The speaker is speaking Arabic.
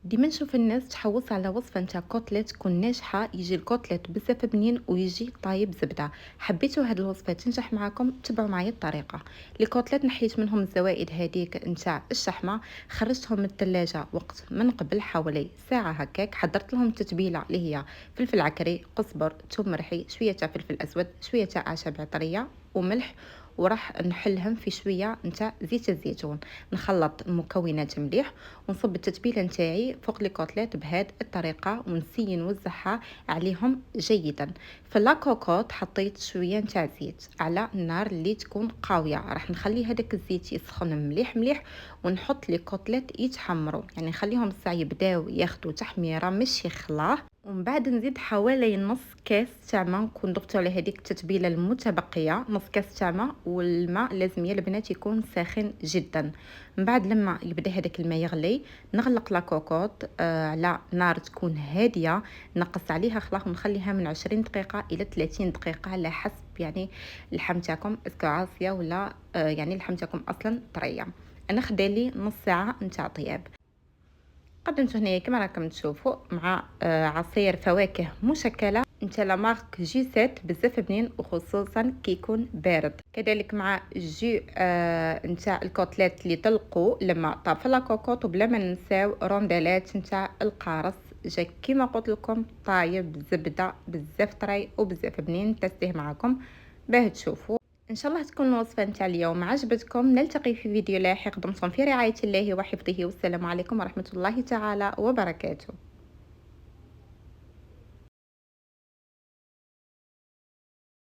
ديما نشوف الناس تحوص على وصفة نتاع كوتليت تكون ناجحة، يجي الكوتليت بزاف بنين ويجي طايب زبدة. حبيتوا هاد الوصفة تنجح معاكم، تبعوا معايا الطريقة. الكوتليت نحيت منهم الزوائد هذيك نتاع الشحمة، خرجتهم من الثلاجة وقت من قبل حوالي ساعة هكاك. حضرت لهم تتبيلة اللي هي فلفل عكري، قزبر، ثوم مرحي، شوية تاع فلفل اسود، شوية تاع اعشاب عطرية وملح. وراح نحلهم في شويه نتاع زيت الزيتون. نخلط المكونات مليح ونصب التتبيله نتاعي فوق لي كوتليت بهذه الطريقه ونسي نوزعها عليهم جيدا. في لاكوكوت حطيت شويه نتاع زيت على النار اللي تكون قاويه، راح نخلي هذاك الزيت يسخن مليح مليح ونحط لي كوتليت يتحمروا، يعني نخليهم ساعه يبداو ياخذوا تحميره مش يخلاه. ومن بعد نزيد حوالي نص كاس تاع ما نكون ضفت على هذيك التتبيله المتبقيه، نص كاس تاع ما، والماء لازم يا البنات يكون ساخن جدا. من بعد لما يبدا هذاك الماء يغلي نغلق لا كوكوط على نار تكون هاديه، نقص عليها خلاص ونخليها من 20 دقيقه الى 30 دقيقه على حسب يعني اللحم تاعكم اسكو عاصيه ولا يعني اللحم تاعكم اصلا طريه. انا خدالي نص ساعه نتاع طياب. قدمت هنايا كما راكم تشوفوا مع عصير فواكه مشكله نتاع لا مارك جي سيت، بزاف بنين وخصوصا كي يكون بارد. كذلك مع جو نتاع الكوتليت اللي طلقوا لما طاب في لاكوكوط، وبلا ما ننساو رونديلات نتاع القارص. جا كيما قلت لكم طايب زبده بزاف طري وبزاف بنين. تستيه معكم باه تشوفوا. ان شاء الله تكون الوصفه نتاع اليوم عجبتكم. نلتقي في فيديو لاحق. دمتم في رعايه الله وحفظه، والسلام عليكم ورحمه الله تعالى وبركاته.